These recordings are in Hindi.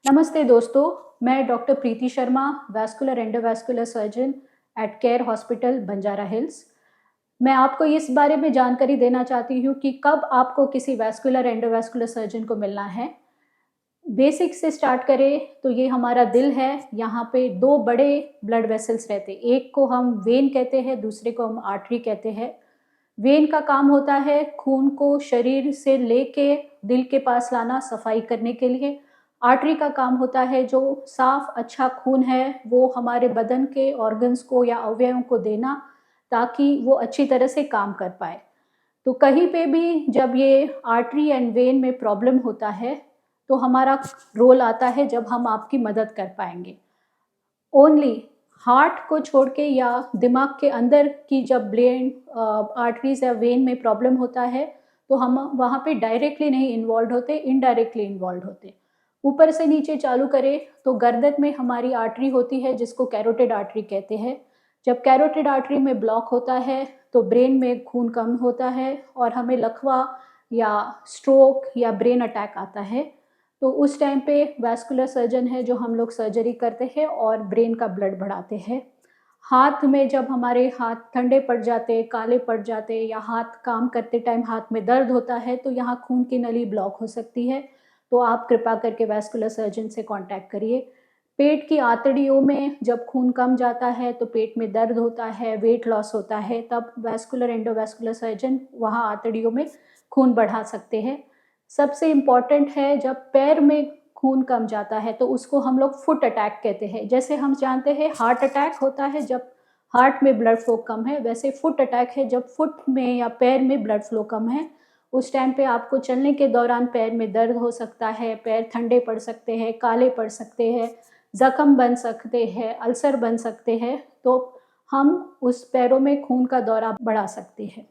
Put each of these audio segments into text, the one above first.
नमस्ते दोस्तों, मैं डॉक्टर प्रीति Sharma, vascular endovascular surgeon eight care hospital Banjara hills. मैं आपको इस बारे में जानकारी देना चाहती हूँ कि कब आपको किसी वैस्कुलर एंडोवैस्कुलर सर्जन को मिलना है। बेसिक से स्टार्ट करें तो ये हमारा दिल है, यहाँ पे दो बड़े ब्लड वेसल्स रहते हैं, एक को हम वेन कहते हैं, दूसरे को हम आर्टरी कहते हैं। वेन का काम होता है खून को शरीर से लेके दिल के पास लाना, सफाई करने के लिए। आर्टरी का काम होता है जो साफ अच्छा खून है वो हमारे बदन के ऑर्गन्स को या अवयवों को देना, ताकि वो अच्छी तरह से काम कर पाए। तो कहीं पे भी जब ये आर्टरी एंड वेन में प्रॉब्लम होता है तो हमारा रोल आता है जब हम आपकी मदद कर पाएंगे। ओनली हार्ट को छोड़ के या दिमाग के अंदर की जब ब्रेन आर्टरीज या वेन में प्रॉब्लम होता है तो हम वहाँ पे डायरेक्टली नहीं इन्वॉल्व होते, इनडायरेक्टली इन्वॉल्व होते। ऊपर से नीचे चालू करें तो गर्दन में हमारी आर्टरी होती है जिसको कैरोटिड आर्टरी कहते हैं। जब कैरोटिड आर्टरी में ब्लॉक होता है तो ब्रेन में खून कम होता है और हमें लकवा या स्ट्रोक या ब्रेन अटैक आता है। तो उस टाइम पे वैस्कुलर सर्जन है जो हम लोग सर्जरी करते हैं और ब्रेन का ब्लड बढ़ाते हैं। हाथ में जब हमारे हाथ ठंडे पड़ जाते, काले पड़ जाते या हाथ काम करते टाइम हाथ में दर्द होता है तो यहाँ खून की नली ब्लॉक हो सकती है। तो आप कृपा करके वैस्कुलर सर्जन से कांटेक्ट करिए। पेट की आंतड़ियों में जब खून कम जाता है तो पेट में दर्द होता है, वेट लॉस होता है, तब वैस्कुलर एंडोवैस्कुलर सर्जन वहाँ आंतड़ियों में खून बढ़ा सकते हैं। सबसे इम्पॉर्टेंट है जब पैर में खून कम जाता है तो उसको हम लोग फुट अटैक कहते हैं। जैसे हम जानते हैं हार्ट अटैक होता है जब हार्ट में ब्लड फ्लो कम है, वैसे फुट अटैक है जब फुट में या पैर में ब्लड फ्लो कम है। उस टाइम पे आपको चलने के दौरान पैर में दर्द हो सकता है, पैर ठंडे पड़ सकते हैं, काले पड़ सकते हैं, जख्म बन सकते हैं, अल्सर बन सकते हैं। तो हम उस पैरों में खून का दौरा बढ़ा सकते हैं।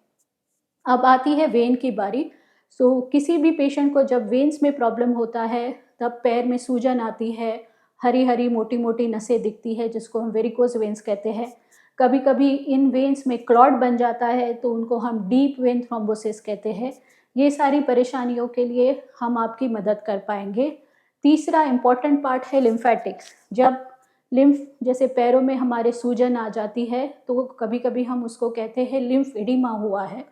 अब आती है वेन की बारी। किसी भी पेशेंट को जब वेन्स में प्रॉब्लम होता है तब पैर में सूजन आती है, हरी हरी मोटी मोटी नसें दिखती है जिसको हम वेरिकोज वेन्स कहते हैं। कभी कभी इन वेन्स में क्लॉट बन जाता है तो उनको हम डीप वेन थ्रोम्बोसिस कहते हैं। ये सारी परेशानियों के लिए हम आपकी मदद कर पाएंगे। तीसरा इम्पॉर्टेंट पार्ट है लिम्फेटिक्स। जब लिम्फ जैसे पैरों में हमारे सूजन आ जाती है तो कभी कभी हम उसको कहते हैं लिम्फ एडिमा हुआ है।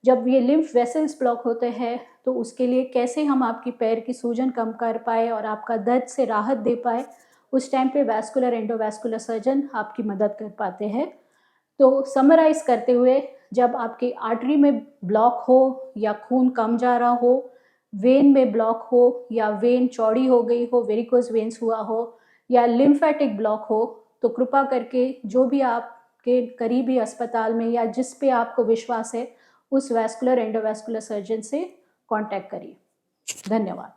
जब ये लिम्फ वेसल्स ब्लॉक होते हैं तो उसके लिए कैसे हम आपकी पैर की सूजन कम कर पाए और आपका दर्द से राहत दे पाए, उस टाइम पे वैस्कुलर एंडोवैस्कुलर सर्जन आपकी मदद कर पाते हैं। तो समराइज करते हुए, जब आपकी आर्टरी में ब्लॉक हो या खून कम जा रहा हो, वेन में ब्लॉक हो या वेन चौड़ी हो गई हो, वेरिकोज वेन्स हुआ हो या लिम्फेटिक ब्लॉक हो, तो कृपा करके जो भी आपके करीबी अस्पताल में या जिस पे आपको विश्वास है उस वैस्कुलर एंडोवैस्कुलर सर्जन से कांटेक्ट करिए। धन्यवाद।